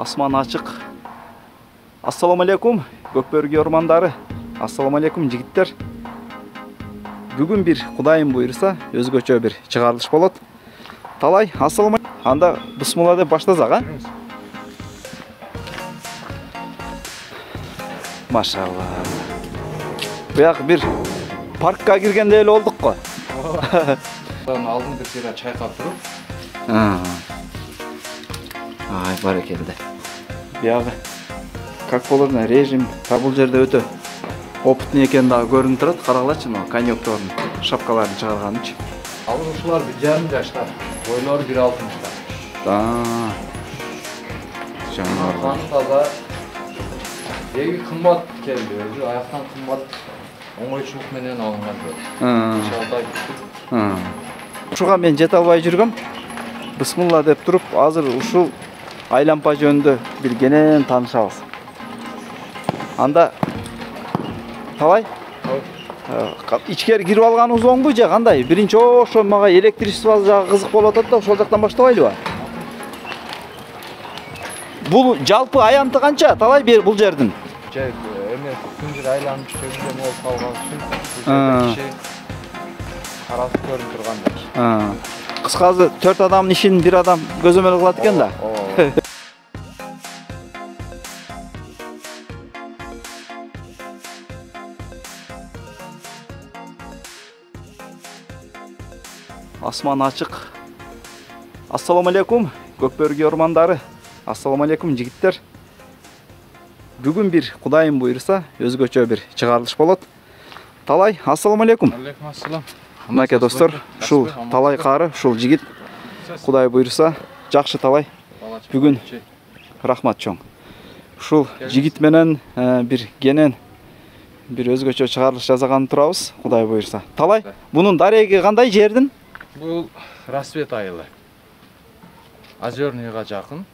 Асман ачык. Ассаламу алейкум, Көкбөргү ормандары. Ассаламу алейкум, жигиттер. Бүгүн бир Кудайым буйруса, өзгөчө бир чыгарылыш болот. Талай, ассаламу алейкум. Анда бисмилла деп баштасак, а? Машалла. Буяк бир паркка киргенде эле болдук го. Алдын бир сыйра чайкап туруп. Ай, барекелде. Биягы как болор, режим бул жерде өтө опытный экен дагы көрүнүп турат. Карагылачы, конёктордун шапкаларын чыгарганычы. Алар ушулар 1,5 жаштар, бойлору 1,60-тар. Жаңы таза. Эги кымбат келди, өзү аяктан кымбат. Оңойчулук менен алынган жок. Ушуга мен жете албай жүргөм. Бисмилла деп туруп, азыр ушул айлампа жөнүндө бир кенен таанышабыз. Анда талай ичкери кирип алганыбыз оңбу же кандай? Биринчи ошо мага электричество жагы кызык болуп атат да, ошол жактан баштабайлыбы? Бул жалпы аянты канча? Талай бул жердин? Эме күндөр айланып чөгүндө болуп калган үчүн киши карасы көрүнүп тургандай. Кыскасы 4 адамдын ишин 1 адам көзөмөл кылат экен да. Асман ачык. Ассаламу алейкум, Көкбөргү ормандары. Ассаламу алейкум, жигиттер. Бүгүн бир Кудайым буйруса, өзгөчө бир чыгарылыш болот. Талай, ассаламу алейкум. Алейкум ассалам. Мынакей достор, ушул талай кары, ушул жигит Кудай буйруса, жакшы талай. Бүгүн рахмат чоң. Ушул жигит менен бир кенен бир өзгөчө чыгарылыш жасаган турабыз, Кудай буйруса. Талай, бунун дареги кандай жердин? Бул Рассвет айылы. Озерныйга жакын.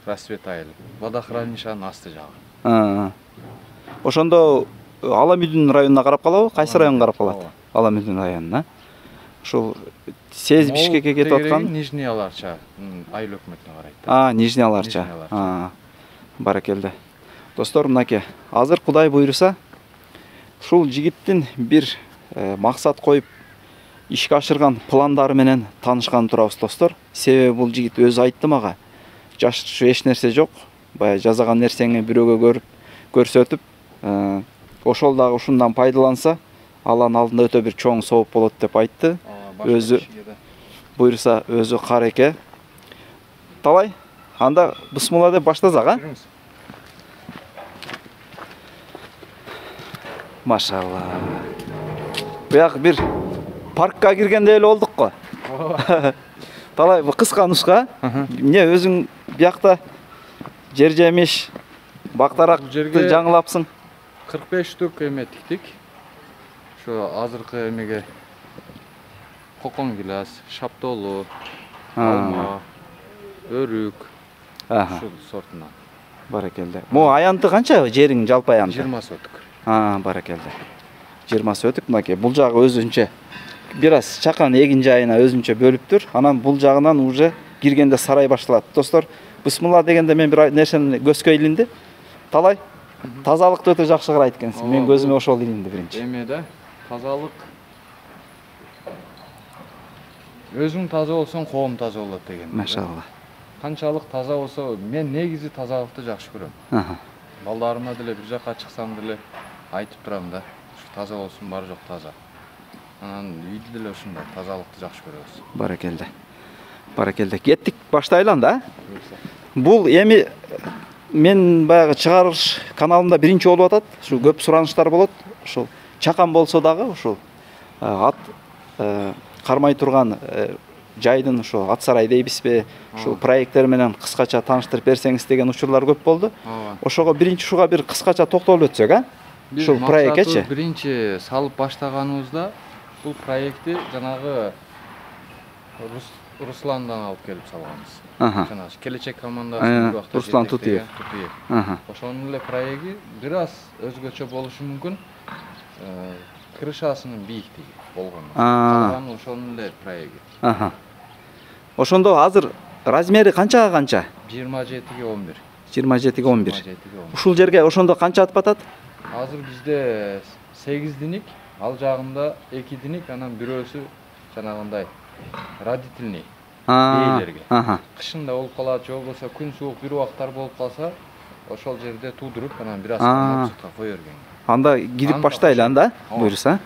Рассвет айылы. Водохранилищанын асты жагы. Ошондо Аламүдүн районуна карап калабы? Кайсы районго карап калат? Аламүдүн районуна. Ушул Сез Бишкекке кетип аткан Нижний Аларча айыл өкмөтүнө карайт. Нижний Аларча. Баракелде. Достор, мынакей, азыр Кудай буйруса, ушул жигиттин бир максат коюп ишке ашырган пландары менен таанышкан турабыз, достор. Себеби бул жигит өзү айтты мага. Жашы эч нерсе жок. Бая жазаган нерсеңи бирөөгө көрсөтүп, ошол дагы ушундан пайдаланса, Алланын алдында өтө бир чоң сооп болот деп айтты. Өзү буйруса, өзү кареке. Талай, анда бисмилла деп баштасак, а? Машалла. Буяк бир паркка киргенде эле болдук го. Талай, бу кыска нуска. Эмне өзүң биякта жер жемиш, бактаракты жаңылапсың? 45 түк эме тиктик. Ошо азыркы эмеге кокон гилас, шаптолу, алма, өрүк, ушул сортунан. Баракелде. Мо аянты канча жериң, жалпы аянты? 20 сотук. Баракелде. 20 сотук, мынакей, бул жагы өзүнчө бир аз чакан эгин жайына өзүнчө бөлүптүр. Анан бул жагынан уже киргенде сарай башталат. Достор, бисмилла дегенде мен бир нерсени көзгө илинди. Талай, тазалыкты өтө жакшы карайт экенсиң. Мен көзүмө ошол илинди биринчи. Эме да, тазалык. Өзүң таза болсоң, коом таза болот деген. Машалла. Канчалык таза болсо, мен негизи тазалыкты жакшы көрөм. Балдарыма деле бир жака чыксам деле айтып турам да. Таза болсун, бары жок таза. Анан үйдө деле ушундай тазалыкты жакшы көрөбүз. Баракелде. Баракелде. Кеттик, баштайлы анда. Бул эми мен баягы чыгарылыш каналымда биринчи болуп атат. Ушу көп сураныштар болот. Ушул чакан болсо дагы ушул ат кармай турган жайдын ушул ат сарай дейбизби? Ушул проекттер менен кыскача тааныштырып берсеңиз деген учурлар көп болду. Ошого биринчи ушуга бир кыскача токтолуп өтсөк, а? Ушул проектчи. Биринчи салып баштаганыбызда бул проектти жанагы Русландан алып келип салганбыз. Жанагы келечек командасы Руслан Тутиев. Ошонун эле проекти бир аз өзгөчө болушу мүмкүн. Крышасынын бийиктиги болгон. Калганы ошонун эле проекти. Ошондо азыр размери канчага канча? 27-ге 11 27'ge 11. 27'ge 11. Ушул жерге ошондо канча ат батат? Азыр бизде 8 диник, ал жагында 2 диник, анан бирөөсү жанагындай родительный ээлерге. Кышында болуп калат, же болбосо күн суук бир убактар болуп калса, ошол жерде туудуруп, анан бир аз сутка кое берген. Анда кирип баштайлы анда, буюрса.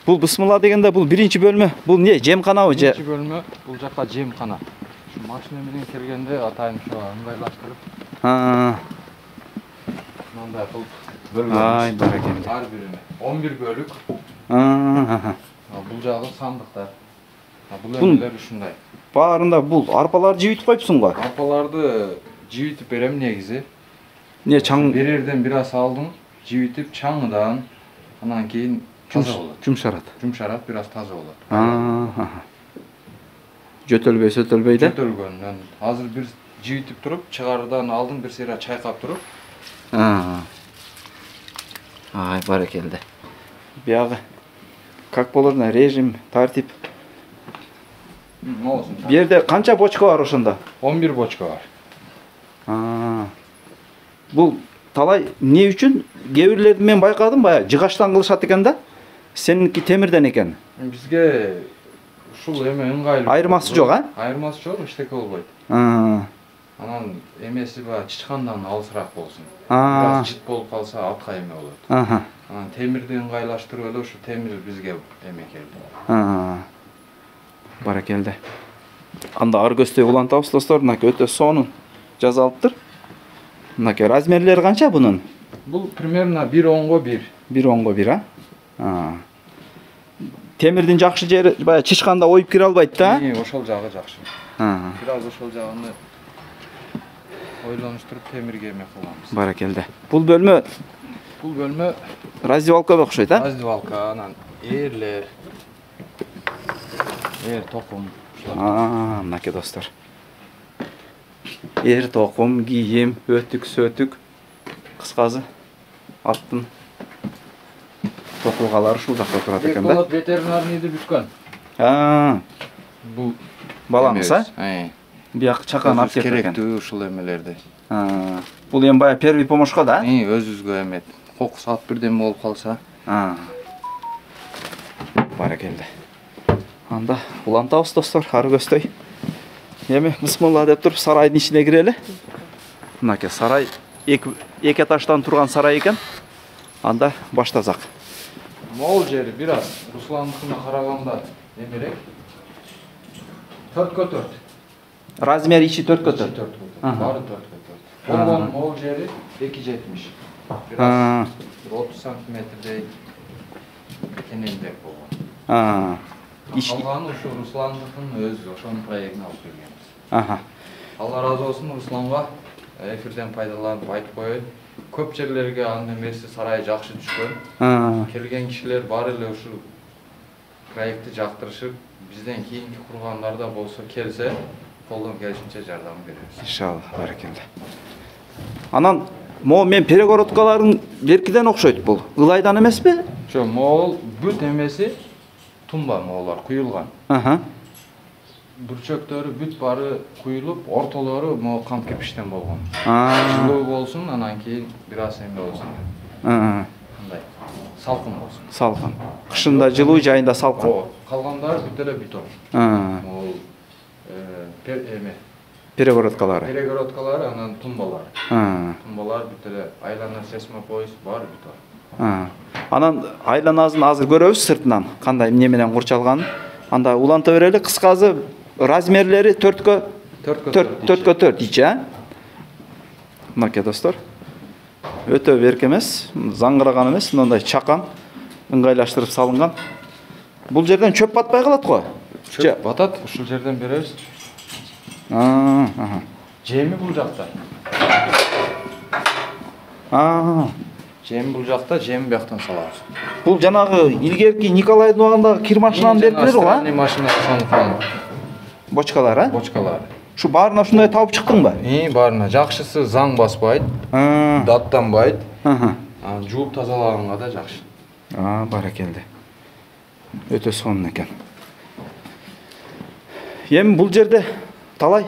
Бул бысмылла дегенде бул биринчи бөлмө, бул эмне, жемканабы же? Биринчи бөлмө, бул жакка жемкана. Ушу машина менен келгенде атайын ошо ыңгайлаштырып. Мындай кылып бөлгөн. Ай, баракелде. Ар бирине 11 бөлүк. Бул жагы сандыктар. Бул эмелер ушундай. Баарында бул арпаларды жибитип коюпсуң го? Арпаларды жибитип берем негизи. Не чаң Берерден бир аз алдым, жибитип чаңыдан, анан кийин таза болот. Жумшарат. Жумшарат, бир аз таза болот. Жөтөлбөй сөтөлбөй да? Жөтөлгөн. Азыр бир жибитип туруп, чыгаруудан алдын бир сыйра чайкап туруп. Ай, баракелде. Биягы как болор, режим, тартип. Болсун. Бу жерде канча бочка бар ошондо? 11 бочка бар. Бул талай эмне үчүн? Кээ бирлерди мен байкадым, баягы жыгачтан кылышат экен да. Сеники темирден экен. Бизге ушул эме ыңгайлуу. Айырмасы жок, а? Айырмасы жок, эчтеке болбойт. Анан эмеси бар, чычкандан алысыраак болсун. Бираз жыт болуп калса атка эме болот. Анан темирди ыңгайлаштырып эле ушу темир бизге эме келди. Баракелде. Анда ар көздөй улантабыз достор, мынакей өтө сонун жасалыптыр. Мынакей размерлери канча бунун? Бул примерно 1.10-го 1. 1.10-го 1, а? Темирдин жакшы жери баягы чычканда оюп кире албайт да? Ошол жагы жакшы. Бир аз ошол жагын ойлонуштуруп темирге эме кылганбыз. Баракелде. Бул бөлмө раздевалкага окшойт, а? Раздевалка, анан эрлер, токум. Мынакей достор. Токум, кийим, өтүк, сөтүк. Кыскасы аттын токулгалары ушул жакта турат экен да? Ветеринарныйды бүткөн. Бул балаңыз, а? Бияк чакан аптека экен. Керектүү ушул эмелерди. Бул эми баягы первый помощко да? Өзүбүзгө эмет. Кокус ат бирден болуп калса. Баракелде. Анда улантабыз достор, ары көздөй. Эми бисмилла деп туруп сарайдын ичине кирели. Мынакей сарай эки этаждан турган сарай экен. Анда баштасак. Могул жери бир аз Русландыкына караганда эмерек. 4/4. Размери ичи 4/4. Бары 4/4. Болгон могул жери 2.70. Бир аз 30 сантиметрдей кенеңдеп болгон. Калганы ушу Русландыкын өзү ошонун проектине алып келгенбиз. Алла разы болсун Русланга эфирден пайдаланып айтып коеюн. Көп жерлерге анын эмеси сарай жакшы түшкөн. Келген кишилер баары эле ушул проектти жактырышып, бизден кийинки кургандар да болсо келсе, колдон келишинче жардам беребиз. Иншалла, баракелде. Анан могу мен перегородкаларын беркиден окшойт бул. Ылайдан эмеспи? Жок, могул бүт эмеси тумба моголор куюлган. Бүрчөктөрү бүт баары куюлуп, ортолору могу кант кирпичтен болгон. Жылуу болсун, анан кийин бир аз эме болсун. Мындай салкын болсун. Салкын. Кышында жылуу, жайында салкын. Калгандары бүт эле бетон. Могул перегородкалары. Перегородкалары, анан тумбалар. Тумбалар бүт эле айлана сейсмопояс баары бетон. Анан айланазын азыр көрөбүз сыртынан кандай эмне менен курчалганын. Анда уланта берели, кыскасы размерлери 4/4 ичи, а? Мынакей достор. Өтө берк эмес, заңгыраган эмес, мындай чакан ыңгайлаштырып салынган. Бул жерден чөп батпай калат го? Чөп батат, ушул жерден беребиз. Жеми бул жакта. Жем бул жакта, жем бияктан салабыз. Бул жанагы илгерки Николайдын убагындагы кир машинанын беркилери го, а? Машина салынган. Бочкалар, а? Бочкалар. Ушу баарына ушундай табып чыктыңбы? Баарына. Жакшысы заң баспайт, даттанбайт. Жууп тазалаганга да жакшы. Баракелде. Өтө сонун экен. Эми бул жерде талай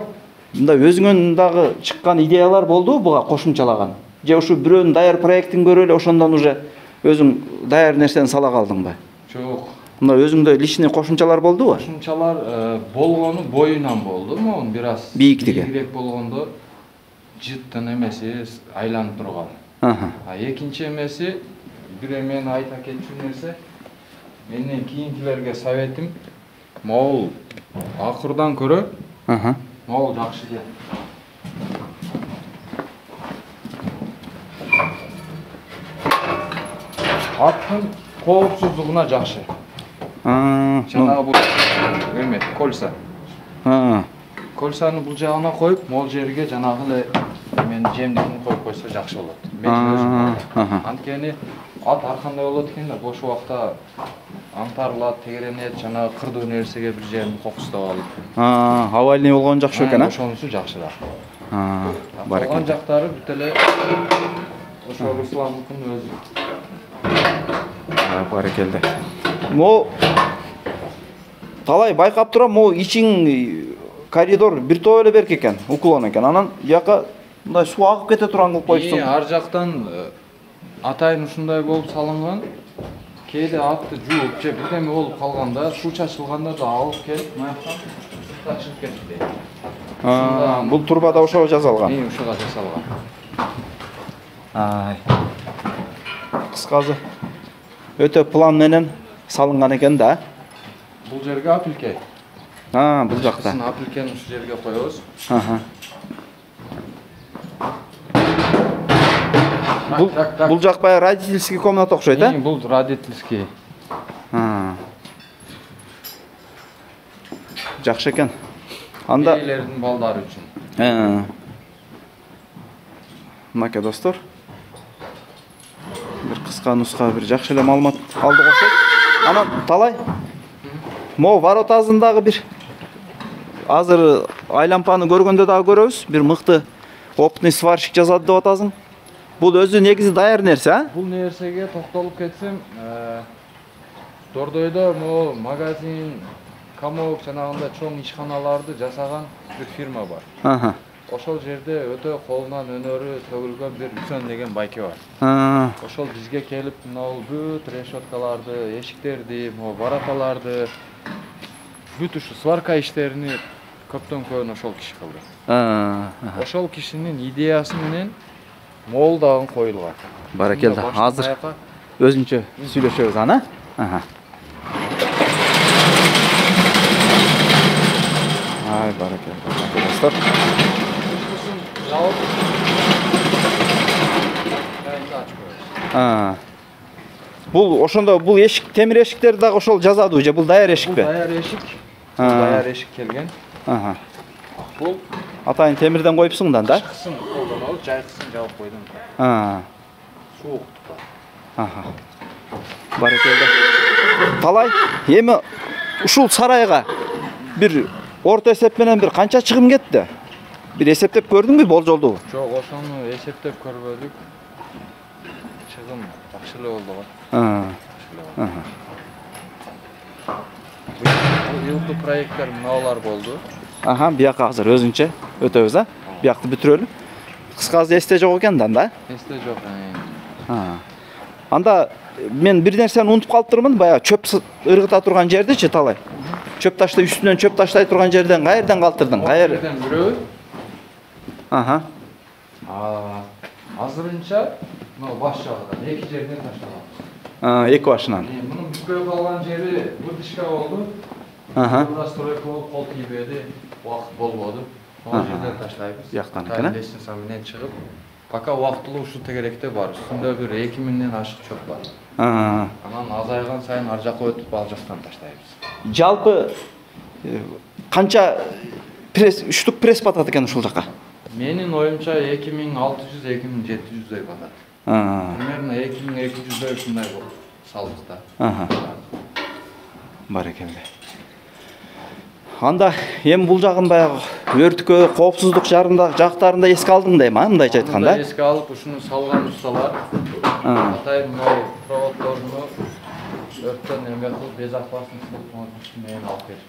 мында өзүңөн дагы чыккан идеялар болдубу буга кошумчалаган? Же ушу бирөөнүн даяр проектин көрүп эле ошондон уже өзүң даяр нерсени сала калдыңбы? Жок. Мына өзүңдө личный кошумчалар болдубу? Кошумчалар болгону боюнан болду. Могу бир аз бийиктиги болгондо жыттын эмеси айланып турган. А экинчи эмеси бир мен айта кетчү нерсе, менин кийинкилерге советим могул акырдан көрө могул жакшы ке. Аттын коопсуздугуна жакшы. Жанагы бул эме кольца. Кольцаны бул жагына коюп, могул жерге жанагы эле мен жемдикин коюп койсо жакшы болот. Мен өзүм. Анткени ат ар кандай болот экен да, бош убакта аңтарылат, тегеренет, жанагы кырдуу нерсеге бир жерин кокустап алып. Авальный болгон жакшы экен, ошонусу жакшыраак. Бар экен. Жактары бүт эле ошо Русландыкын өзү. Баракелде. Могу талай байкап турам, могу ичиң коридор бир топ эле берк экен, уклон экен. Анан бияка мындай суу агып кете турган кылып коюпсуң. Ар жактан атайын ушундай болуп салынган. Кээде атты жууп же бирдеме болуп калганда, суу чачылганда да алып келип, маяктан чыгып кетти. Бул турбада ошого жасалган. Ошого жасалган. Кыскасы өтө план менен салынган экен да. Бул жерге апилке. Бул жакта. Апилкени ушу жерге коебуз. Бул жак баягы родительский комната окшойт, э? Бул родительский. Жакшы экен. Анда эйлердин балдары үчүн. Мынакей достор. Бир кыска нуска бир жакшы эле маалымат алдык окшойт. Анан талай могу воротасындагы бир азыр айлампаны көргөндө дагы көрөбүз. Бир мыкты опытный сварщик жасады деп атасың. Бул өзү негизи даяр нерсе, а? Бул нерсеге токтолуп кетсем, Дордойдо могу магазин, комок жанагындай чоң ишканаларды жасаган бир фирма бар. Ошол жерде өтө колунан өнөрү төгүлгөн бир Үсөн деген байке бар. Ошол бизге келип, мына бүт решеткаларды, эшиктерди, могу бараталарды, бүт ушу сварка иштерини көптөн көбүн ошол киши кылды. Ошол кишинин идеясы менен могул дагы коюлган. Баракелде. Азыр өзүнчө сүйлөшөбүз аны. Баракелде. Достор. Бул ошондо бул эшик, темир эшиктерди дагы ошол жазадыбы же бул даяр эшикпи? Бул даяр эшик. Даяр эшик келген. Бул атайын темирден коюпсуң да? Кышкысын колдонобуз, жайкысын жабып койдум. Сууктукка. Баракелде. Талай эми ушул сарайга бир орто эсеп менен бир канча чыгым кетти? Бир эсептеп көрдүңбү, болжолдубу? Жок, ошону эсептеп көрбөдүк. Чыгым жакшы эле болду го. Бул жылкы проекттер мыналар болду. Бияка азыр өзүнчө өтөбүз, а? Биякты бүтүрөлү. Кыскасы эсте жок экен да? Эсте жок. Анда мен бир нерсени унутуп калыптырмын, баягы чөп ыргыта турган жердичи талай. Чөп таштай үстүнөн чөп таштай турган жерден каерден калтырдың? Жерден бирөө. Азырынча мына баш жагынан эки жерден ташталган. Эки башынан. Мунун бүкпөй калган жери выдышка болду. Стройка болуп кол тийбеди, убакыт болбоду. Ошол жерден таштайбыз. Бияктан экен, лестница менен чыгып, пока убактылуу ушул тегеректе бар. Үстүндө бир 2000ден ашык чөп бар. Анан азайган сайын ар жакка өтүп ал жактан таштайбыз. Жалпы канча штук пресс батат экен ушул жакка? Менин оюмча 2600-2700 батат. Примерно 2200 ушундай болуп салдык да. Баракелде. Анда эми бул жагын баягы өрткө, коопсуздук жактарында эске алдың да эми, мындайча айтканда? Эске алып, ушуну салган усталар атайын могу проводдорду өрттөн эме кылып, безопасность менен алып келип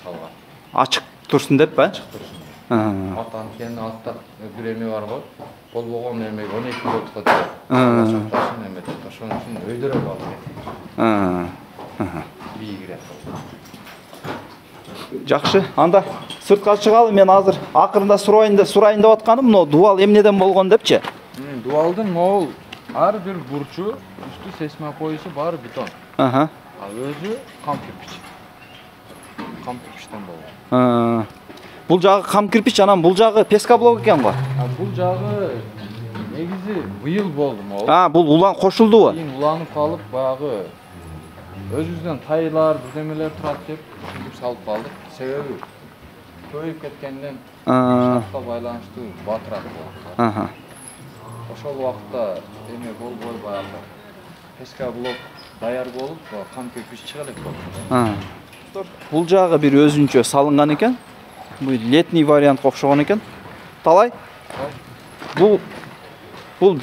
салган. Ачык турсун деппи? Ачык турсун. Ат анткени атта бир эме бар го. Болбогон эме 12 минутка чакташын эме деп ошон үчүн өйдөрөп алып. Бийигирээк. Жакшы. Анда сыртка чыгалы, мен азыр акырында сурайын деп атканым, мына дубал эмнеден болгон депчи. Дубалдын могул ар бир бурчу, үстү сесма поюсу баары бетон. Ал өзү кам кирпич. Кам кирпичтен болгон. Бул жагы кам кирпич, анан бул жагы пескоблок экен го. Бул жагы негизи быйыл болду могул. Бул улан кошулдубу? Кийин уланып калып, баягы өзүбүздөн тайлар, birdemeler турат деп салып калдык. Себеби көйүп кеткенден шартка байланыштуу батырак болду. Ошол убакта эме болбой баягы пескоблок даяр болуп, кам кирпич чыга элек болду. Бул жагы бир өзүнчө салынган экен. Бул летний вариантка окшогон экен. Талай? Бул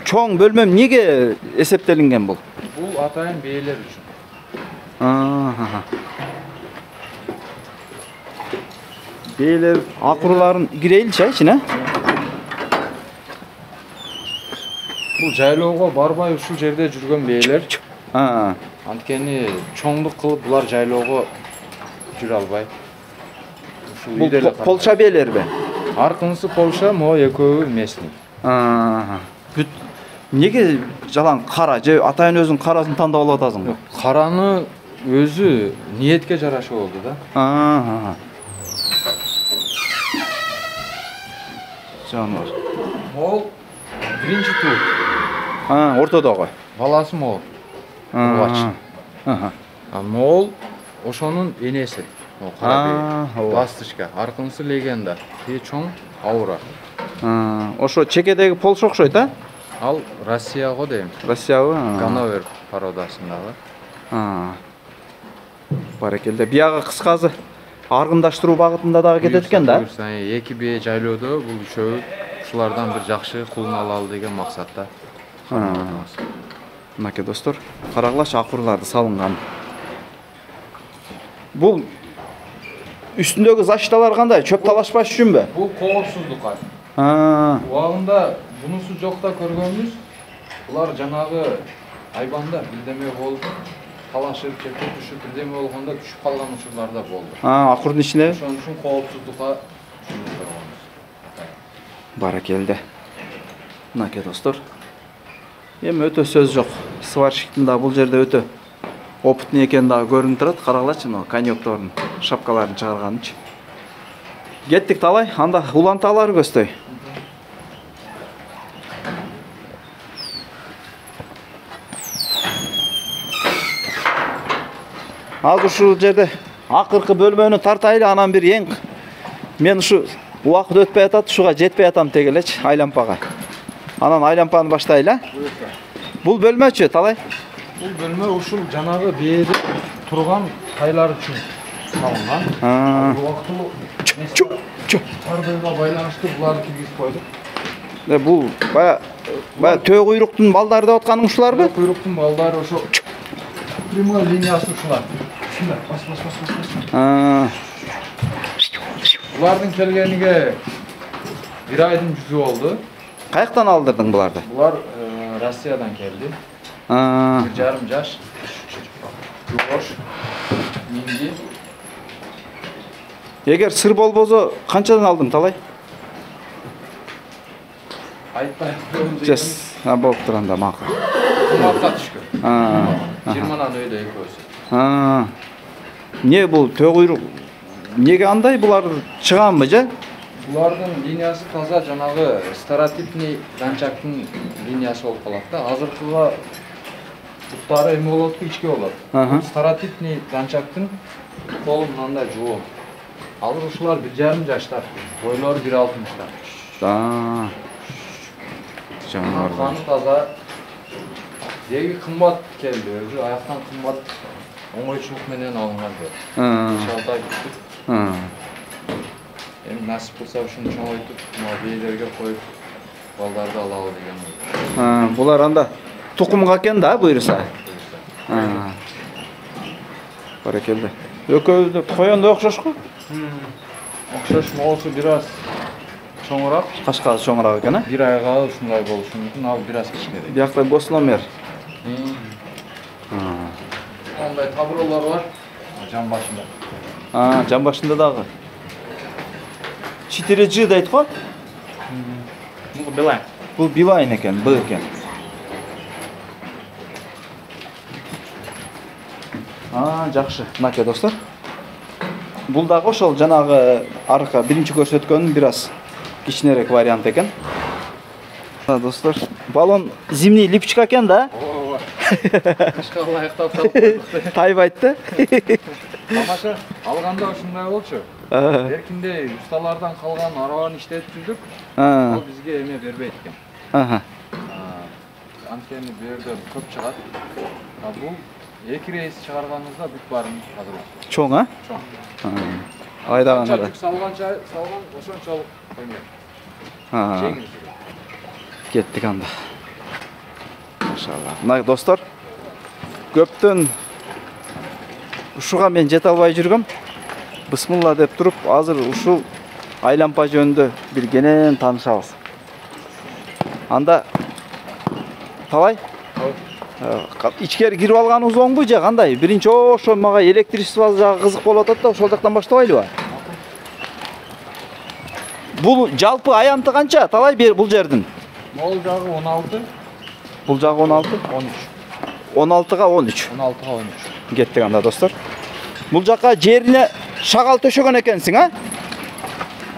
чоң бөлмө эмнеге эсептелинген бул? Бул атайын бээлер үчүн. Бээлер акурларын кирейилчи ичине? Бул жайлоого барбай ушул жерде жүргөн бээлер. Анткени чоңдук кылып булар жайлоого жүрө албай. Бул Полша бээлерби? Аркынысы Полша, могу экөөбү местный. Бүт неге жалаң кара же атайын өзүң карасын тандап алып атасың? Караны өзү ниетке жараша болду да. Жанар. Могул биринчи тур. Ортодогу. Баласы могул. Ургач. Могул ошонун энеси. Ластышка. Аркынысы легенда. Тээ чоң аура. Ошо чекедеги Полша окшойт, а? Ал Россияго дейм. Россиябы? Ганновер породасындагы. Баракелде. Биягы кыскасы аргындаштыруу багытында дагы кетет экен да? Эки бээ жайлоодо бул үчөө ушулардан бир жакшы кулун алалы деген максатта. Мынакей достор, карагылачы акурларды салынган. Бул үстүндөгү защиталар кандай? Чөп талашпаш үчүнбү? Бул коопсуздукка. Убагында бунусу жокта көргөнбүз. Булар жанагы айбанда бирдеме болуп, талашып, чепке түшүп, бирдеме болгондо түшүп калган учурлар да болду. Акурдун ичине? Ошон үчүн коопсуздукка баракелде. Мынакей достор. Эми өтө сөз жок. Сварщиктин да бул жерде өтө опытный экени дагы көрүнүп турат. Карагылачы, мына конёктордун шапкаларын чыгарганычы. Кеттик талай, анда уланталары көздөй. Азыр ушул жерде акыркы бөлмөнү тартайлы, анан бир эң мен ушу убакыт өтпөй атат, ушуга жетпей атам тег элечи айлампага. Анан айлампаны баштайлы. Бул бөлмөчү талай? Бул бөлмө ушул жанагы бээри турган тайлар үчүн салынган. Убактылуу кардыга байланыштуу буларды киргизип койдук. Бул бая төө куйруктун балдары деп атканың ушуларбы? Куйруктун балдары ошо прямой линиясы ушулар. Булардын келгениге бир айдын жүзү болду. Каяктан алдырдың буларды? Булар Россиядан келди. 1,5 жаш. Жош. Минги. Эгер сыр болбосо канчадан алдың талай? Айтпай. Болуп турганда макул. Кымбатка түшкөн. 20 өйдө экөөсү. Не бул төө куйрук? Неге андай булар чыганбы же? Булардын линиясы таза жанагы старотипный ганчактын линиясы болуп калат да. Азыркыга буттары эме болот, ичке болот. Старотипный ганчактын колу мындай жоо. Алыр ушулар 1,5 жаштар, бойлору 1,60. Каны таза. Деги кымбат келди, өзү аяктан кымбат оңойчулук менен алынган жок. Шалтай бүттүк. Эми насип кылса ушуну чоңойтуп, мына бээлерге коюп, балдарды алалы деген. Булар анда тукумга экен да, буйруса. Баракелде. Экөөбүз коёндой окшош го? Окшош, могусу бир аз чоңураак. Кашкасы чоңураак экен, а? Бир айга ушундай болушу мүмкүн, ал бир аз кичинерээк. Биякта госломер. Мындай табуролор бар. Жан башында. Жан башында дагы. 4G дейт го? Бул Билайн. Бул Билайн экен, Б экен. Жакшы. Мынакей достор. Бул дагы ошол жанагы арка биринчи көрсөткөнүн бир аз кичинерээк вариант экен. Достор, баллон зимний липучка экен да? Ооба. Кышка ылайыктап салып койдук. Тайбайт да? Тамаша алганда ушундай болчу. Эркинде усталардан калган арабаны иштетип жүрдүк. Ал бизге эме бербейт экен. Анткени бу жерден көп чыгат. Бул 2 рейс чыгарганыбызда бүт баарын азырлап. Чоң, а? Чоң. Айдаганда да. Салган ошончолук эме. Жеңил жүрөт. Кеттик анда. Машалла. Мына достор, көптөн ушуга мен жете албай жүргөм. Бисмилла деп туруп, азыр ушул айлампа жөнүндө бир кенен таанышабыз. Анда талай ичкери кирип алганыбыз оңбу же кандай? Биринчи ошо мага электричество жагы кызык болуп атат да, ошол жактан баштабайлыбы? Бул жалпы аянты канча? Талай бул жердин? Могул жагы 16. Бул жагы 16? 13. 16га 13. 16га 13. Кеттик анда достор. Бул жакка жерине шагал төшөгөн экенсиң, а?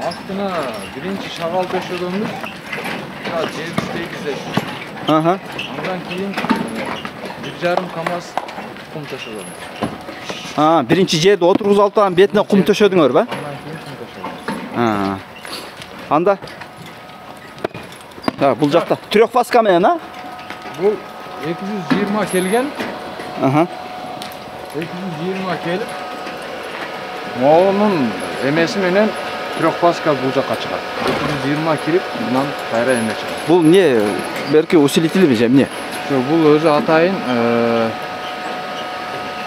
Астына биринчи шагал төшөгөнбүз. Жер тегиздеш. Андан кийин 1,5 камаз кум төшөгөнбүз. Биринчи жерди отургузуп алып, бетине кум төшөдүңөр ба? Андан кийин кум төшөгөнбүз. Анда бул жакта трёхфаска менен, а? Бул 220 келген. 220 келип, моунун эмеси менен трёхфаска бул жакка чыгат. 220 кирип, мындан кайра эме чыгат. Бул не? Берки усилителби же эмне? Бул өзү атайын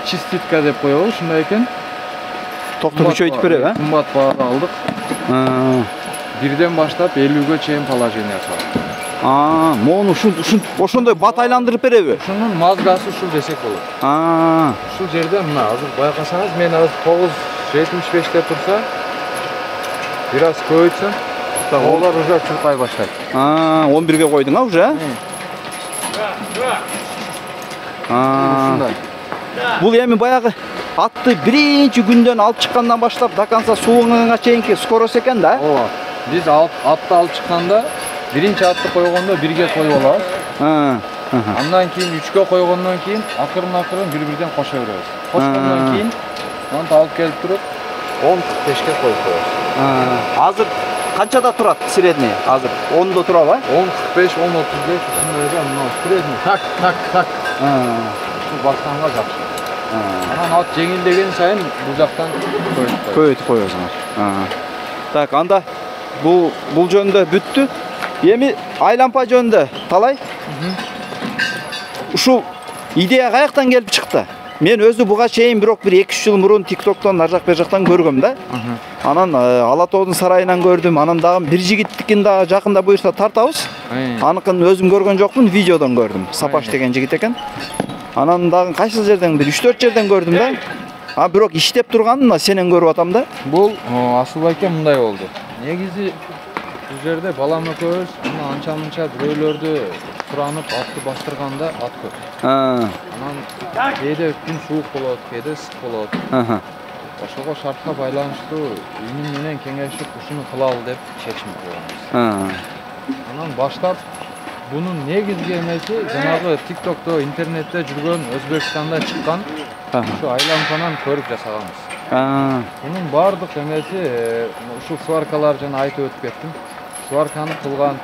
чиститка деп коебу, ушундай экен. Токту күчөйтүп береби, а? Кымбат баада алдык. Бирден баштап 50ге чейин положениясы бар. Мону ошондой бат айландырып береби? Ушунун мазгасы ушул десек болот. Ушул жерде мына азыр байкасаңыз, мен азыр 9.75 турса, бир аз көбөйтсөм, олар уже чуркай баштайт. 11ге койдуң, а уже? Ушундай. Бул эми баягы атты биринчи күндөн алып чыккандан баштап до конца сууңга чейинки скорость экен да? Ооба. Биз атты алып чыкканда биринчи атты койгондо 1ге коюп алабыз. Андан кийин 3ге койгондон кийин акырын бири-бирден кошо беребиз. Кошкондон кийин антип алып келип туруп 10.45ке коюп коебуз. Азыр канчада турат средний? Азыр 10да турабы? 10.45, 10.35 ушундайда мына средний так. Ушул баштанга жакшы. Анан ат жеңилдеген сайын бул жактан көбөйтүп коебуз. Так, анда бул жөнүндө бүттү. Эми айлампа жөнүндө талай. Ушул идея каяктан келип чыкты? Мен өзү буга чейин бирок 1-2 жыл мурун TikToктон ар жак бер жактан көргөм да. Анан Ала тоодун сарайынан көрдүм. Анан дагы бир жигиттикин дагы жакында буюрса тартабыз. Аныкын өзүм көргөн жокмун, видеодон көрдүм. Сапаш деген жигит экен. Анан дагы кайсы жерден бир 3-4 жерден көрдүм да. Бирок иштеп турганын сенен көрүп атам да. Бул Асылбайке мындай болду. Негизи бул жерде балам экөөбүз анча-мынча бирөөлөрдү суранып атты бастырганда ат көп. Анан кээде күн суук болот, кээде ысык болот. Ошого шартка байланыштуу иним менен кеңешип ушуну кылалы деп чечим кылганбыз. Анан баштап бунун негизги эмеси жанагы TikTokто, интернетте жүргөн, Өзбекстанда чыккан ушу айлампанан көрүп жасаганбыз. Бунун баардык эмеси ушул сваркалар жана айтып өтүп кеттим. Сварканы кылган,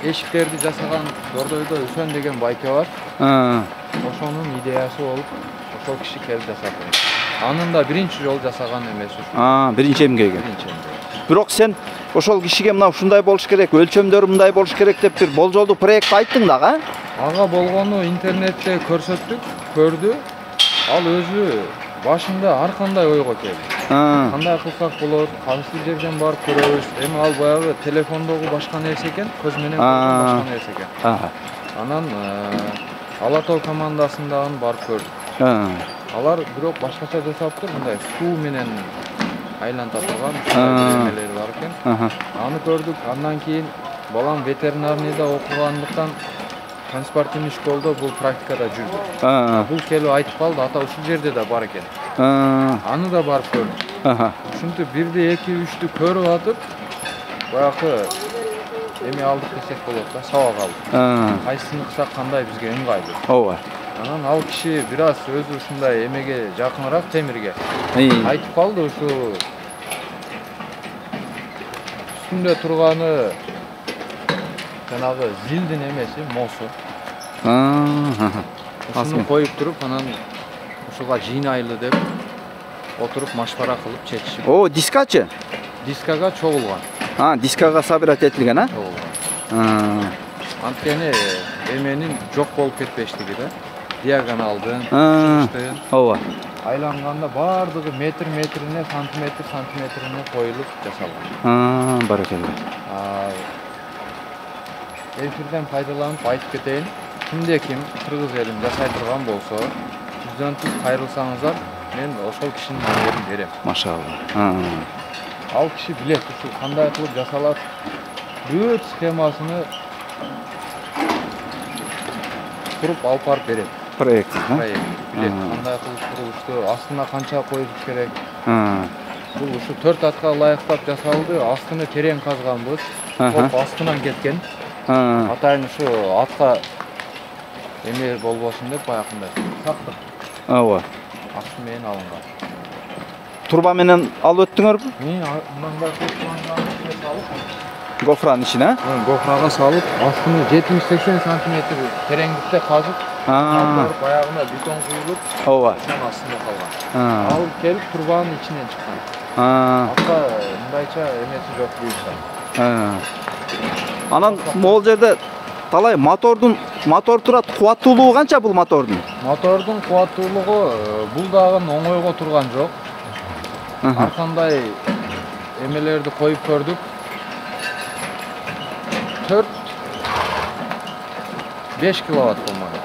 эшиктерди жасаган Дордойдо Үсөн деген байке бар. Ошонун идеясы болуп, ошол киши келип жасады. Анын да биринчи жолу жасаган эмеси ушу. Биринчи эмгеги. Бирок сен ошол кишиге мына ушундай болуш керек, өлчөмдөрү мындай болуш керек деп бир болжолдуу проект айттың дагы, а? Ага болгону интернетте көрсөттүк, көрдү. Ал өзү башында ар кандай ойго келди. Кандай кылсак болот, кайсы жерден барып көрөбүз. Эми ал баягы телефондогу башка нерсе экен, көз менен көргөн башка нерсе экен. Анан Ала Тоо командасындагын барып көрдүк. Алар бирок башкача жасаптыр, мындай суу менен айланта турган нерселер бар экен. Аны көрдүк. Андан кийин балам ветеринарныйда окугандыктан транспортный школдо бул практикада жүрдү. Бул келип айтып калды, ата ушул жерде да бар экен. Аны да барып көрдүк. Ушинтип 1-2, 3-тү көрүп атып, баягы эми алдык десек болот да, сабак алдык. Кайсысын ыксак кандай бизге ыңгайлуу. Ооба. Анан ал киши бир аз өзү ушундай эмеге жакыныраак, темирге. Айтып калды, ушу үстүндө турганы жанагы зилдин эмеси, мосу. Ушуну коюп туруп, анан ушуга жыйнайлы деп отуруп машвара кылып чечишип. О, дискачы? Дискага чогулган. Дискага собирать этилген, а? Чогулган. Анткени эменин жок болуп кетпештиги да. Диагоналдын, чыгыштын. Ооба. Айланганда бардыгы метрине, сантиметрине коюлуп жасалган. Баракелде. Эфирден пайдаланып айтып кетейин. Кимде ким кыргыз элин жасай турган болсо, бизден тез кайрылсаңыздар, мен ошол кишинин номерин берем. Машалла. Ал киши билет, ушул кандай кылып жасалат, бүт схемасыны туруп алып барып берет. Проект, билет, кандай кылып курулушту, астына канча коюш керек. Бул ушу 4 атка ылайыктап жасалды, астыны терең казганбыз. Астынан кеткен. Атайын ушу атка эме болбосун деп баягындай сактык. Ооба. Асты менен алынган. Турба менен алып өттүңөрбү? Мындай кылып салып, гофранын ичине? Гофрага салып, астыны 70-80 сантиметр тереңдикте казып, баягына бетон куюлуп, ооба. Астында калган. Ал келип турбанын ичинен чыккан. Атка мындайча эмеси жок буюрса. Анан могул жерде талай мотор турат, кубаттуулугу канча бул мотордун? Мотордун кубаттуулугу бул дагы оңойго турган жок. Ар кандай эмелерди коюп көрдүк. 5 киловатт болмады.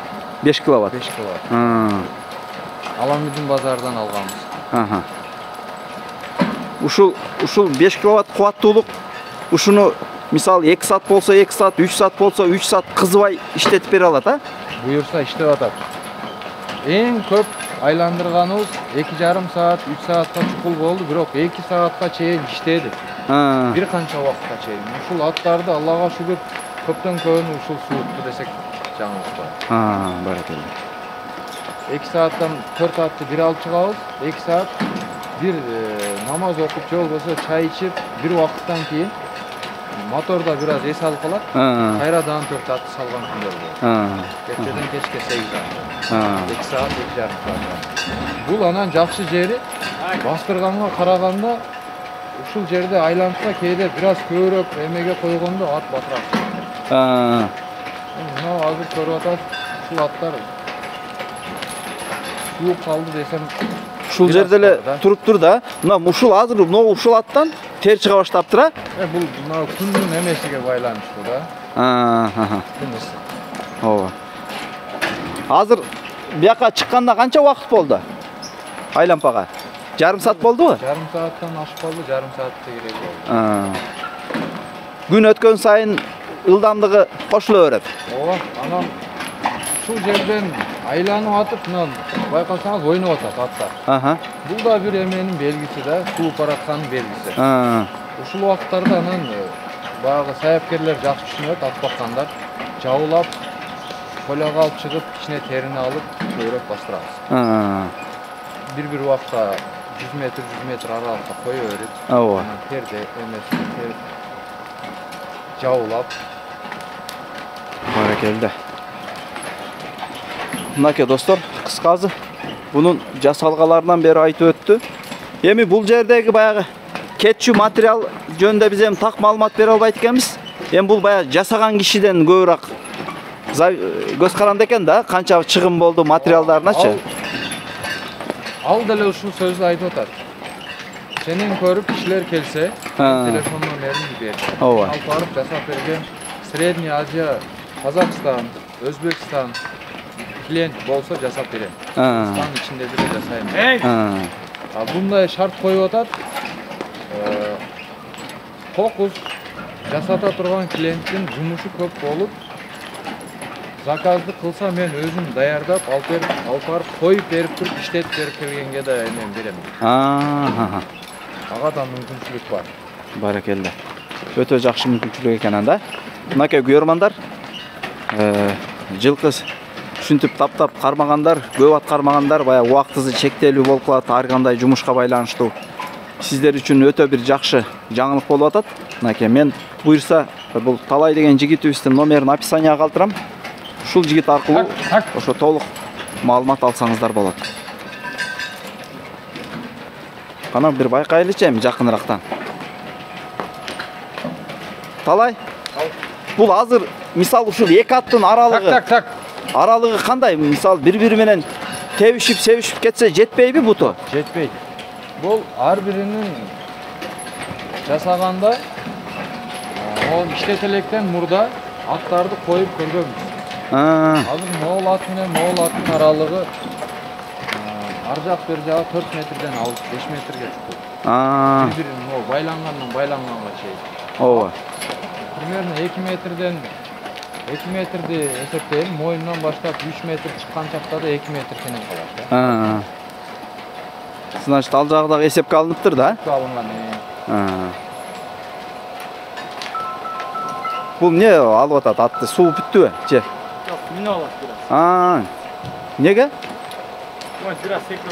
5 киловатт. 5 киловатт. Аламидин базардан алганбыз. Ушул 5 киловатт кубаттуулук, ушуну мисалы 2 саат болсо 2 саат, 3 саат болсо 3 саат кызбай иштетип бере алат, а? Буюрса иштеп атат. Эң көп айландырганыбыз 2,5 саат, 3 саатка чукул болду, бирок 2 саатка чейин иштеди. Бир канча убакытка чейин. Ушул аттарды Аллага шүгүр көптөн көбүнү ушул суутту десек жаңылышпайт. Баракелде. 2 сааттан 4 атты бир алып чыгабыз. 2 саат бир намаз окуп же болбосо чай ичип, бир убакыттан кийин моторда бир аз эс алып калат. Кайрадан 4 атты салган күндөр болот. Кечеден кечке 8 саат. 2 саат, 2,5 саат. Бул анан жакшы жери бастырганга караганда ушул жерде айланса кээде бир аз көбүрөөк эмеге койгондо ат батыраак. Мына азыр көрүп атасыз, ушул аттар сууп калды десем, ушул жерде эле туруптур да. Мына ушул азыр ушул аттан тер чыга баштаптыр, а? Бул мына күндүн эмесиге байланыштуу да. Күн ысык. Ооба. Азыр бияка чыкканда канча убакыт болду? Айлампага. Жарым саат болдубу? Жарым сааттан ашып калды, жарым саатта керек болду. Күн өткөн сайын ылдамдыгы кошула берет. Ооба, анан ушул жерден айланып атып, мына байкасаңыз ойноп атат аттар. Бул да бир эменин белгиси да, сууп баратканын белгиси. Ушул убакыттарда анан баягы саяпкерлер жакшы түшүнөт, ат баккандар жабылап, поляга алып чыгып, ичине терини алып, көбүрөөк бастырабыз. Бир убакта 100 метр аралыкка кое берип, анан терде эмесин терип жабылап. Баракелде. Мынакей достор, кыскасы бунун жасалгаларынан бери айтып өттү. Эми бул жердеги баягы кетчү материал жөнүндө биз эми так маалымат бере албайт экенбиз. Эми бул баягы жасаган кишиден көбүрөөк көз каранды экен да, канча чыгым болду материалдарыначы. Ал деле ушул сөздү айтып атат. Senden көрүp kişiler kelse, telefon numarini berdim. Ооба. Al barıp жасап берген. Средний Азия, Қазақстан, Өзбекстан клиент болса жасап берем. Қазақстан içinde de жасайм. Bunday şart koyup atat. Fokus жасата турган клиенттин жумушу көп болуп, заказды кылса мен өзүм даярдап, алып барып коюп берип туруп иштетип берип келгенге да мен берем. Ага да мүмкүнчүлүк бар. Баракелде. Өтө жакшы мүмкүнчүлүк экен анда. Мынакей көрөрмандар, жылкы ушинтип таптап кармагандар, көп аткармагандар, баягы убактысы чектелүү болуп калат, ар кандай жумушка байланыштуу. Сиздер үчүн өтө бир жакшы жаңылык болуп атат. Мынакей мен буйрса бул Талай деген жигитибиздин номерин описанияга калтырам. Ушул жигит аркылуу ошо толук маалымат алсаңыздар болот. Кана бир байкайлычы эми жакынырактан. Талай? Бул азыр мисалы ушул эки аттын аралыгы. Аралыгы кандай? Мисалы бири-бири менен тебишип, себишип кетсе жетпейби буту? Жетпейт. Бул ар биринин жасаганда ол иштетелектен мурда аттарды коюп көргөнбүз. Азыр могул ат менен могул аттын аралыгы ар жак бер жагы 4 метрден алып 5 метрге чыкты. Бири-бирин могу байланганга чейин. Ооба. Примерно 2 метрден 2 метрди эсептейм, моюндан баштап 3 метр чыккан чакта да 2 метр кенен калат. Значит, ал жагы дагы эсепке алыныптыр да? Алынган. Бул не алып атат? Атты суу бүттүбү? Же? Жок, мине алат бираз. Неге? Ой, бираз секип.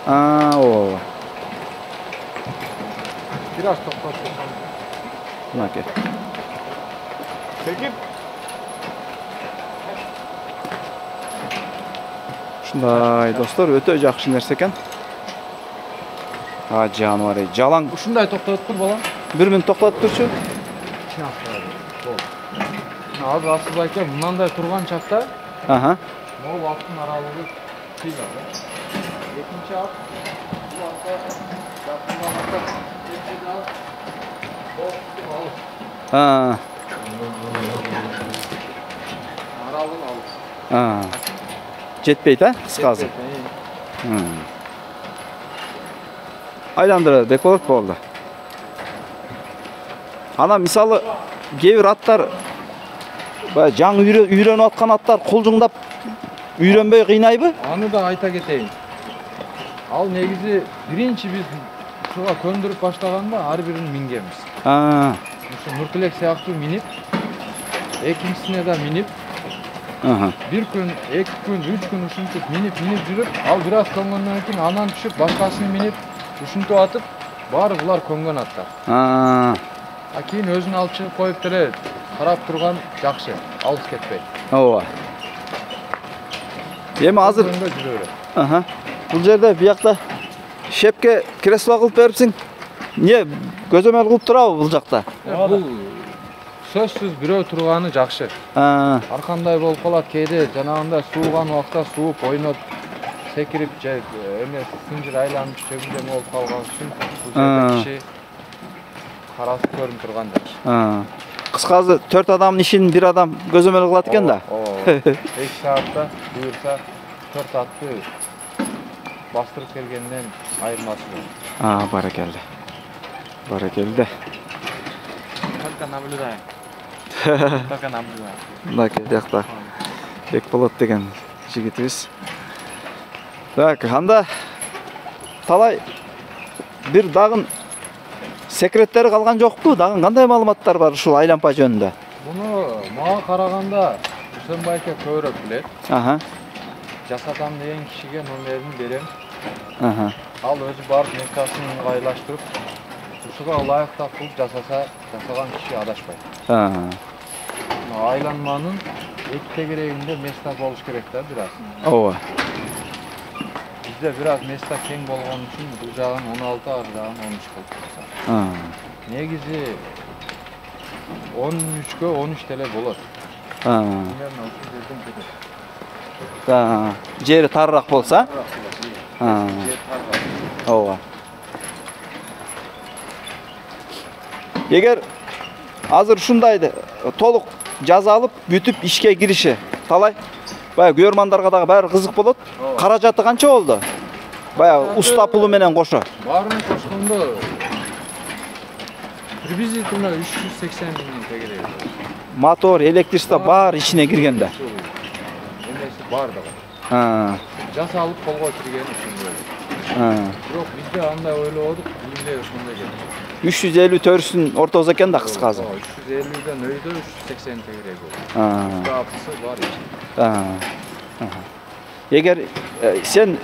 Ооба. Бираз токтотуп. Мынакей. Секип. Ушундай достор, өтө жакшы нерсе экен. Жаныбар, жалаң. Ушундай токтотуп тур балам. Бир минут токтотуп турчу. Азыр Асыл байке мынандай турган чакта, могул аттын аралыгы кыйын. Экинчи ат бул атка жакындан атат. Аралыгы алыс. Жетпейт, кыскасы. Айландырып бек болот болду. Ана мисалы кээ бир аттар жаңы үйрөнүп аткан аттар кулжуңдап үйрөнбөй кыйнайбы? Аны да айта кетейин. Ал негизи биринчи биз ушуга көндүрүп баштаганда ар бирин мингенбиз. Ушу Нуртилек сыяктуу минип, экинчисине да минип, бир күн, 2 күн, 3 күн ушинтип минип жүрүп, ал бир аз көнгөндөн кийин анан түшүп башкасын минип, ушинтип атып, баары булар көнгөн аттар. Кийин өзүн алып чыгып коюп деле карап турган жакшы, алыс кетпейт. Ооба. Эми азыр бул жерде биякта шепке кресло кылып берипсиң. Не көзөмөл кылып турабы бул жакта? Бул сөзсүз бирөө турганы жакшы. Ар кандай болуп калат, кээде жанагындай сууган убакта сууп, ойноп, секирип же эме сынжыр айланып жөгүндөм болуп калган үчүн бул жерде киши карасы көрүнүп турган жакшы. Кыскасы 4 адамдын ишин 1 адам көзөмөл кылат экен да. 2 саатта буюрса 4 атты бастырып келгенден айырмасы жок. Баракелде. Баракелде. Только наблюдаем. Только наблюдаем. Мынакей жакта бек болот деген жигитибиз. Так, анда Талай бир дагы секреттери калган жокпу? Дагы кандай маалыматтар бар ушул айлампа жөнүндө? Буну мага караганда Үсен байке көбүрөөк билет. Жасатам деген кишиге номерин берем. Ал өзү барып мектасын ыңгайлаштырып, ушуга ылайыктап кылып жасаган киши адашпайт. Айланманын эки тегерегинде места болуш керек да бир аз. Ооба. Бизде бир аз места кең болгон үчүн бул жагын 16, ар жагын 13 кылып. Негизи 13кө 13 деле болот. Жери тарыраак болса? Ооба. Егер азыр ушундайды толук жазалып бүтүп ишке кириши талай баягы көрөрмандарга дагы баары кызык болот. Каражаты канча болду? Баягы уста пулу менен кошо. Баарын кошкондо приблизительно 380 миң тегерек. Мотор, электричество баары ичине киргенде. Эмеси бардыгы. Жасалып колго кирген ушундай. Бирок бизде андай ойлободук, бизде ушундай келди. 350 төрүсүн ортозу экен да кыскасы. 350ден өйдө 380 тегерек болду. Апысы бар. Егер сен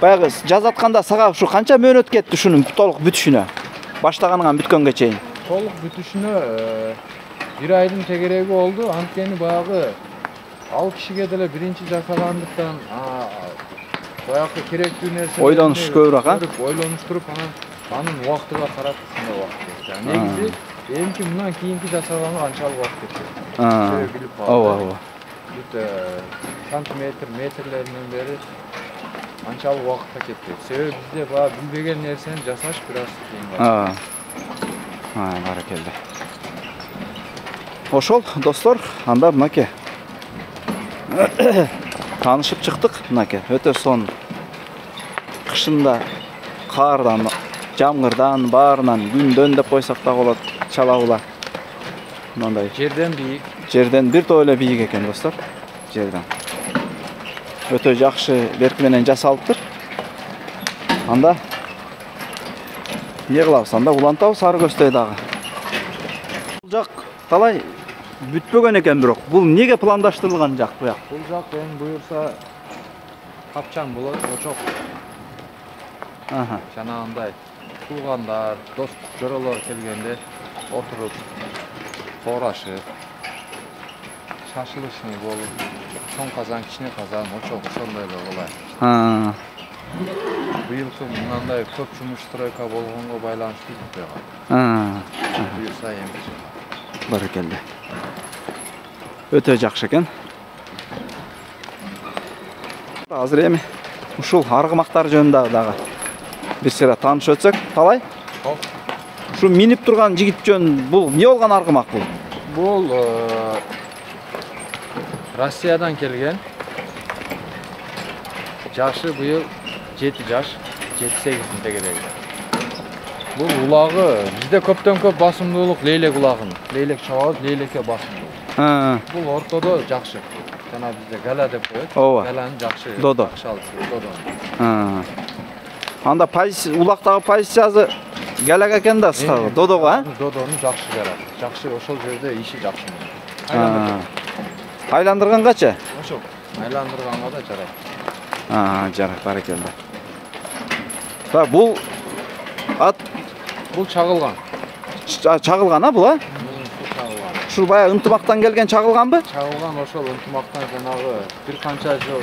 баягы жазатканда сага ушу канча мөөнөт кетти ушунун толук бүтүшүнө? Баштаганыңан бүткөнгө чейин. Толук бүтүшүнө 1 айдын тегереги болду. Анткени баягы ал кишиге деле биринчи жасагандыктан баягы керектүү нерсе Ойлонуш көбүрөөк, ойлонуш туруп анын убактыга карап ушундай убакыт кетти. Негизи эмки мындан кийинки жасаганга анчалык убакыт кетти. Билип калды. Ооба. Бүт сантиметр, метрлеринен бери анчалык убакытка кетти. Себеби бизде баягы билбеген нерсени жасаш бир аз кыйын. Баракелде. Ошол достор, анда мынакей таанышып чыктык. Мынакей өтө сонун. Кышында кардан, жамгырдан, баарынан күндөн деп койсок да болот. Чалабыла. Мындай жерден бийик. Жерден бир топ эле бийик экен достор. Жерден. Өтө жакшы берки менен жасалыптыр. Анда эмне кылабыз? Анда улантабыз ары көздөй дагы. Бул жак талай бүтпөгөн экен бирок. Бул неге пландаштырылган жак бу жак? Бул жак эми буюрса капчаң болот, очок. Жанагындай туугандар, дос жоролор келгенде отуруп, коорашып, шашылышный болуп, чоң казан, кичине казан, очок ошондой эле кылайын. Быйылкы мындай көп жумуш стройка болгонго байланыштуу бүтпөйгөн. Буюрса эми Баракелде. Өтө жакшы экен. Азыр эми ушул аргымактар жөнүндө дагы бир сыйра таанышып өтсөк, талай? Ушу минип турган жигит жөн бул эмне болгон аргымак бул? Бул Россиядан келген. Жашы быйыл 7 жаш, 7-8 тегереги. Бул улагы бизде көптөн көп басымдуулук лейлек улагын. Лейлек чабабыз, лейлекке басымдуу. Бул ортодо жакшы. Жана бизде гала деп коет. Галаны жакшы. Додо. Додо. Анда улактагы позициясы галага экен да, додого, Додону жакшы жарат. Жакшы ошол жерде иши жакшы. Айландырганганча? Ошол. Айландырганга да жарайт. Жарайт, баракелде. Бул бул чагылган. Чагылган, бул, Ушул баягы ынтымактан келген чагылганбы? Чагылган ошол ынтымактан жанагы бир канча жыл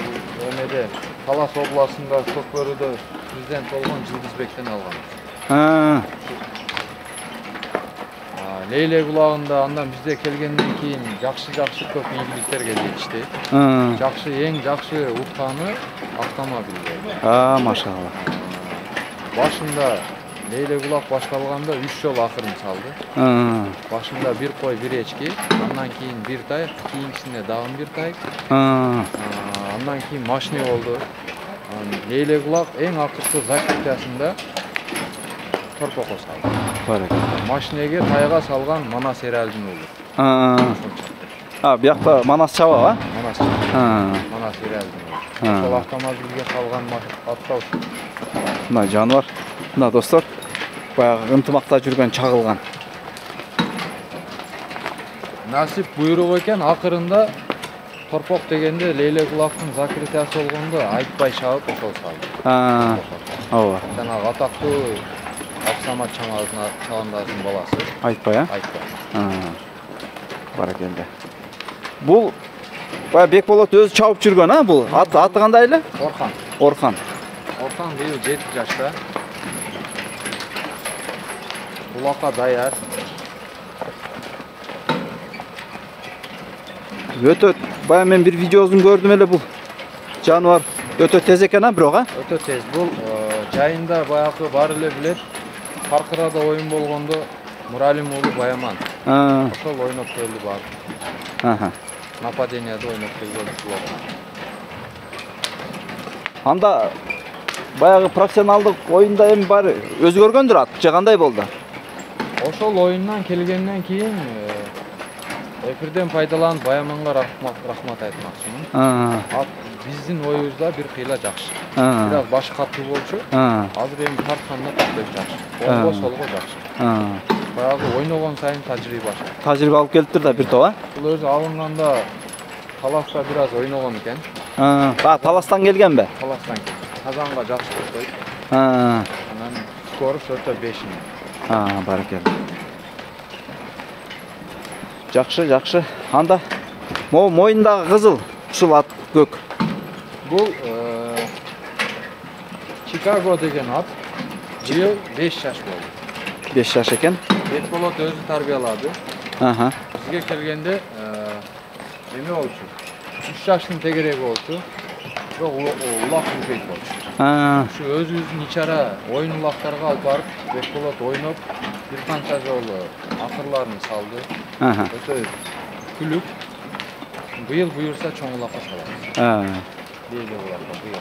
эмеде Талас областында Көкбөрүдө президент болгон Жылдызбектен алган. Лейлек улагында андан бизде келгенден кийин жакшы көп ийгиликтерге жетишти. Жакшы эң жакшы укканы автомобиль. Машалла. Башында Лейлек улак башталганда 3 жол акырын салды. Башында бир кой, бир эчки, андан кийин бир тайк, кийинкисинде дагы бир тайк. Андан кийин машина болду. Лейлек улак эң акыркы закрытиясында торпокко салды. Машинеге тайга салган Манас Эралдин уулу. Биякта Манас чаба, Манас чаба. Манас Эралдин. Ошол автомобилге салган аттау. Мына жаныбар. Мына достор, баягы ынтымакта жүргөн чагылган. Насип буйрук экен, акырында торпок дегенде Лейлек улактын закрытиясы болгондо айтпай чабып ошол салды. Ооба. Жанагы атактуу Аксамат Чагандардын баласы. Айтпай, Айтпай. Баракелде. Бул баягы Бекболот өзү чабып жүргөн, бул аты кандай эле? Орхан. Орхан. Орхан быйыл 7 жашта. Улакка даяр. Өтө баягы мен бир видеосун көрдүм эле, бул жаныбар өтө тез экен, бирок Өтө тез. Бул жайында баягы бар эле билет. Паркырада оюн болгондо Муралим уулу Баяман. А, Ошол ойноп келди барып. аха. Нападенияда ойноп келген ушул. Анда баягы профессионалдык оюнда эми бар өзгөргөндүр ат же кандай болду? Ошол оюндан келгенден кийин эфирден пайдаланып Баяманга рахмат айтмакчымын. Ат биздин оюбузда бир кыйла жакшы. Бирок баш катуу болчу. Азыр эми тартканда токтойт жакшы. Оңго солго жакшы. Баягы ойногон сайын тажрыйба ашат. Тажрыйба алып келиптир да бир топ, а? Бул өзү алынганда таласта бир аз ойногон экен. Таластан келгенби? Таластан келген. Казанга жакшы токтойт. Анан скорость өтө 5. Баракелде. Жакшы. Анда моюндагы кызыл ушул ат көк. Бул Чикаго деген ат. Быйыл 5 жаш болду. 5 жаш экен. Бекболот өзү тарбиялады. Бизге келгенде эме болчу. 3 жаштын тегереги болчу. Бирок улак үлкөйт болчу. Ушу өзүбүздүн ичара оюн улактарга алып барып, Бекболот ойноп, бир канча жолу акырларын салды. Өтө күлүп, быйыл буюрса чоң улакка салабыз. Дейли буларга быйыл.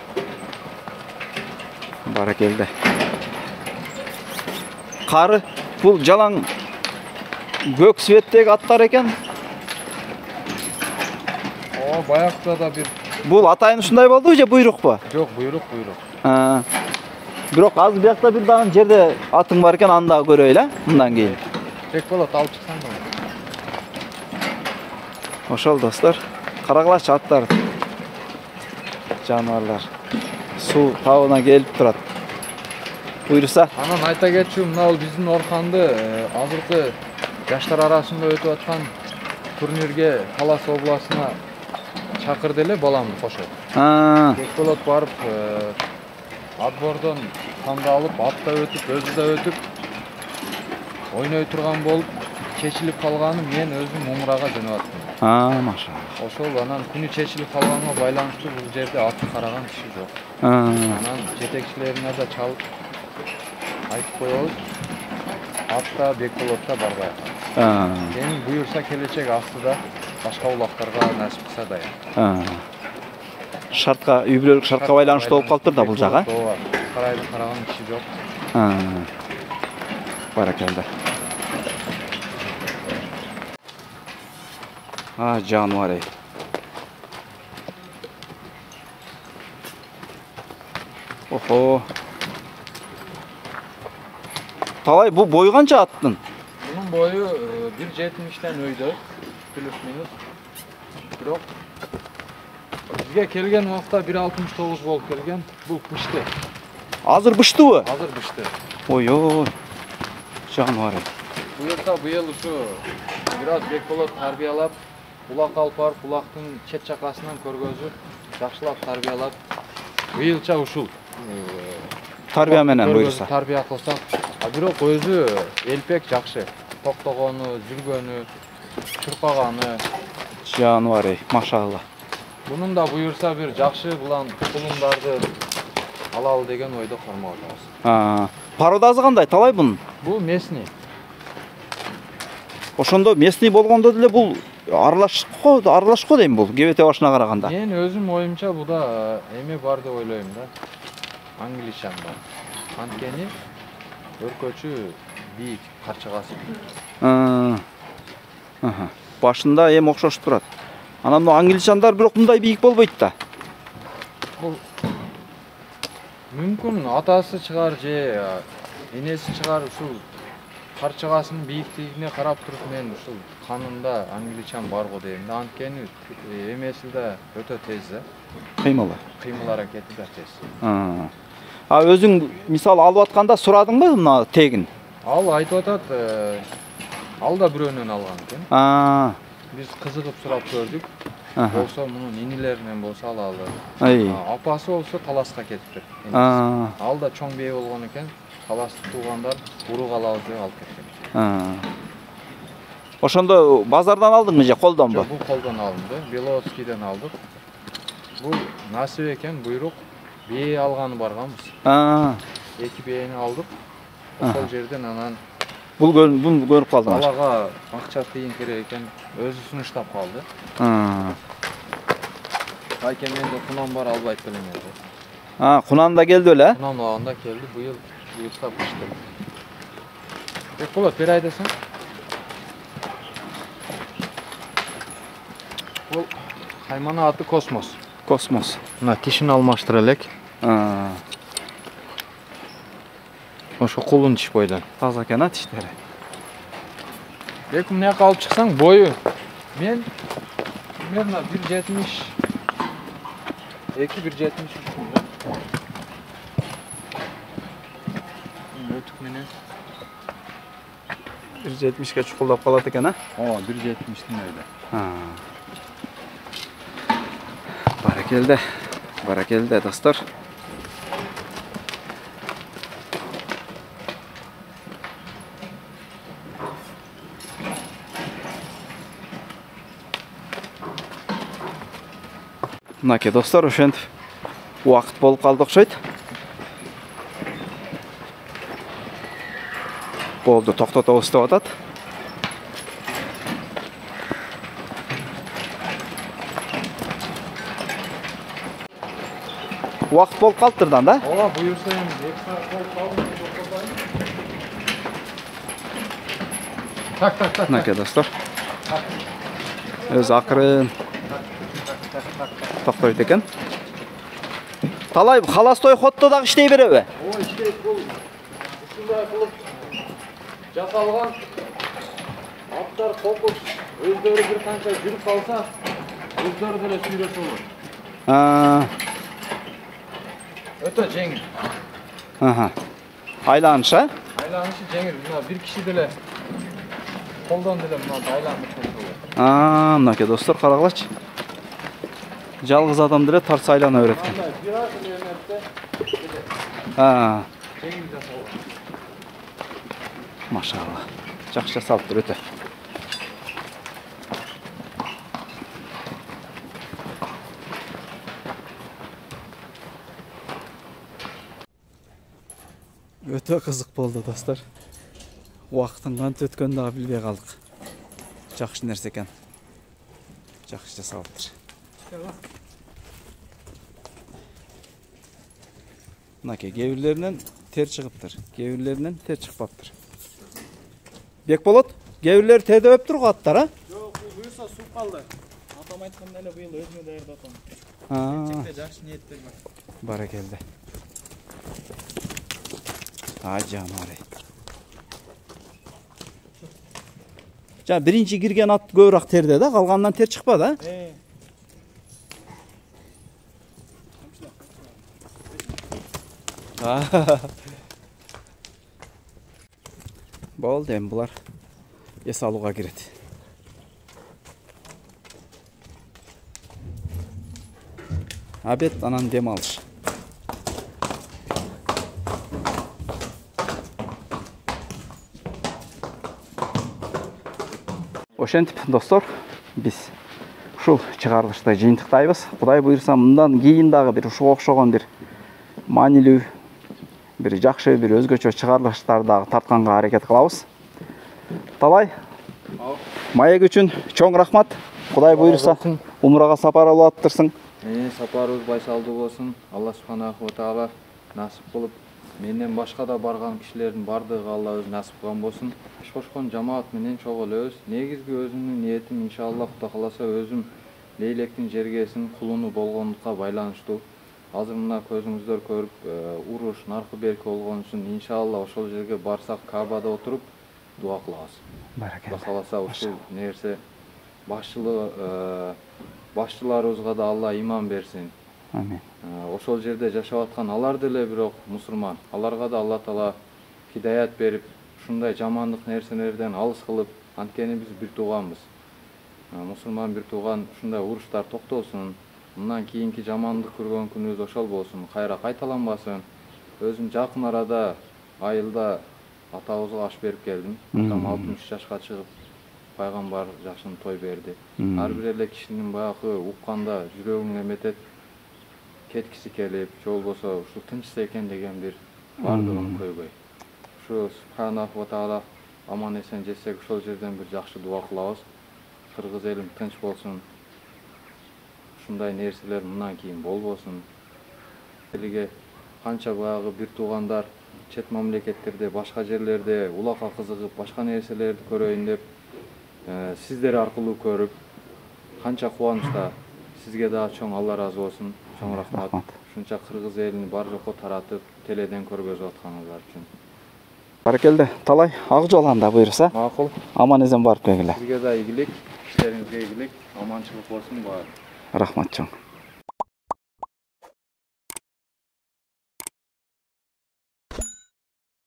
Баракелде. Кары бул жалаң көк светтеги аттар экен. Баягыда да бир. Бул атайын ушундай болду же буйрукпу? Жок, буйрук. Бирок азыр биякта бир дагы жерде атың бар экен, аны дагы көрөйлү, а? Мындан кийин. Бекболот алып чыксаң да. Ошол достор, карагылачы аттар. Жаныбарлар суу табына келип турат. Буйруса. Анан айта кетчү, мына бул биздин Орханды азыркы жаштар арасында өтүп аткан турнирге Талас областына чакырды эле баламды кошуп. Бекболот барып отбордон тандалып, атта өтүп, өзү да өтүп, ойной турган болуп, чечилип калганы мен өзүм Умурага жөнөп аттым. Машалла. Ошол анан күнү чечилип калганга байланыштуу бул жерде атын караган киши жок. Анан жетекчилерине да чалып айтып коебуз. Атта Бекболотта барбай калды. Эми буюрса келечек астыда башка улактарга насип кылса даяр. Шартка, үй бүлөлүк шартка байланыштуу болуп калыптыр да бул жага. Карайды караган киши жок. Баракелде. Жаныбар ey. Охо. Талай бул бою канча аттын? Bunun boyu 1.70'ten öydü. Plus minus. Bирок bizge kelgen vaqtda 1.69 болып келген. Бұл пышты. Азыр быштыбы? Азыр бышты. Ой-ой. Жаныбар ey. Буюрса быйыл ушу бираз Бекболот тарбиялап, улак алып барып, улактын чет чакасынан көргөзүп, жакшылап тарбиялап, быйылча ушул Тарбия менен буюрса. Тарбия кылсак, бирок өзү элпек жакшы. Токтогону, жүргөнү, чуркаганы. Жаныбар ey, машалла. Bunun da buyursa bir жакшы булан тулумдарды алалы деген ойдо кармалабыз. Пародасы кандай талай бунун? Бул местный. Ошондо местный болгондо деле бул аралашко дейм бул кебете башына караганда. Мен өзүм оюмча буда эме бар деп ойлойм да. Англичан бар. Анткени өркөчү бийик карчыгасы. Башында эми окшошуп турат. Анан мына англичандар бирок мындай бийик болбойт да. Бул мүмкүн атасы чыгар же энеси чыгар ушул карчыгасынын бийиктигине карап туруп мен ушул канымда англичан бар го дейм да. Анткени эмеси да өтө тез да. Кыймыл аракети да тез. Өзүң мисалы алып атканда сурадыңбы мына тегин? Ал айтып атат, ал да бирөөнөн алган экен. Биз кызыгып сурап көрдүк. Болсо мунун инилеринен болсо алалы. Апасы болсо Таласка кетиптир. Ал да чоң бей болгон экен. Таластык туугандар урук алабыз деп алып кеткен. Ошондо базардан алдыңбы же колдонбу? Бул колдон алынды. Беловодскийден алдык. Бул насип экен, буйрук. Бей алганы барганбыз. 2 бейни алдык. Ошол жерден анан Бул көрүп калдыңар. Балага акча тыйын керек экен, өзү сунуштап калды. Айке менде кунам бар, албайт белем эди. Кунан да келди эле? Кунам убагында келди, быйыл буюрса кышты. Бекболот, бери айдасаң. Бул кайманын аты Космос. Космос. Мына тишин алмаштыра элек. Ошо кулун тиш бойдон. Таза экен тиштери. Бек мына жака алып чыксаң, бою мен примерно 1.70 2-1.73 өтүк менен 1.70ге чукулдап калат экен, 1.70'tin öyle. Barakelde dostlar. Мынакей достар, ошентип убакыт болуп калды окшойт. Болду, токтотобуз деп атат. Убакыт болуп калыптырдан да? Ооба, буюрса эми 2 саат болуп калды. Так. Мынакей достор. Өзү акырын токтойт экен. Талай халастой ходдо дагы иштей береби? Ой, иштейт, бул ушундай кылып жасалган аттар кокус өздөрү бир канча жүрүп калса, өздөрү деле сүйрөсө болот. Өтө жеңил. Айланыш, Айланышы жеңил. Мына бир киши деле колдон деле мына айланып болот. Мынакей достор, карагылачы. Жалгыз адам деле тарса айлана берет экен. Жеңил жасалган. Машалла. Жакшы жасалыптыр өтө. Өтө кызык болду достор. Убакыттын кантип өткөнүн дагы билбей калдык. Жакшы нерсе экен. Жакшы жасалыптыр. Мынакей кээ тер чыгыптыр, кээ тер чыкпаптыр. Бекболот, кээ бирлери терде өптүр го аттар, Жок, бул буюрса сууп калды. Атам айткандай эле быйыл өзүмө даярдатам. Чекте жакшы ниеттер бар. Баракелде. Жанары. Биринчи кирген ат көбүрөөк терде да, калгандан тер чыкпады, Болду, эми булар эс алууга кирет. Обед, анан дем алыш. Ошентип, достор, биз ушул чыгарылышты жыйынтыктайбыз. Кудай буйрса, мындан кийин дагы бир ушуга окшогон бир маанилүү, бир жакшы, бир өзгөчө чыгарылыштар дагы тартканга аракет кылабыз. Талай, маек үчүн чоң рахмат. Кудай буйрса, умрага сапар алып аттырсың. Сапарыбыз байсалдуу болсун. Алла субханаху ва таала насип кылып, менден башка да барган кишилердин бардыгы Алла өзү насип кылган болсун. Кошкон жамаат менен чогулөбүз. Негизги өзүмдүн ниетим иншалла Кудай кааласа өзүм Лейлектин жергесинин кулуну болгондукка байланыштуу. Азыр мына көзүңүздөр көрүп, уруш, наркы берки болгон үчүн иншалла ошол жерге барсак Кабада отуруп дуа кылабыз. Кудай кааласа ушул нерсе башчыларыбызга да Алла иман берсин. Амин. Ошол жерде жашап аткан алар деле бирок мусулман. Аларга да Алла таала хидаят берип, ушундай жамандык нерселерден алыс кылып, анткени биз бир тууганбыз. Мусулман бир тууган, ушундай уруштар токтосун. Мындан кийинки жамандык көргөн күнүбүз ошол болсун. Кайра кайталанбасын. Өзүм жакын арада айылда атабызга аш берип келдим. Атам 60 жашка чыгып пайгамбар жашын той берди. Ар бир эле кишинин баягы укканда жүрөгүн эметет, кеткиси келип, жол болсо ушу тынчса экен деген бир бардыгын көйгөй. Ушу субханаху ва таала аман эсен жетсек ошол жерден бир жакшы дуба кылабыз. Кыргыз элим тынч болсун. Ушундай нерселер мындан кийин болбосун. Элге канча баягы бир туугандар чет мамлекеттерде, башка жерлерде улакка кызыгып, башка нерселерди көрөйүн деп сиздер аркылуу көрүп, канча кубанычта. Sizge daha çoğun Allah razı olsun. Çoğun rahmat. Şunça Kırgız elini bar joko taratып, теледен көргөзүп атканыңыздар үчүн. Баракелде. Талай ак жоланда буйрса. Макул. Аман эсен барып келгиле. Sizge de ийгилик, иштериңизге ийгилик, аманчылык болсун баары. Рахмат чоң.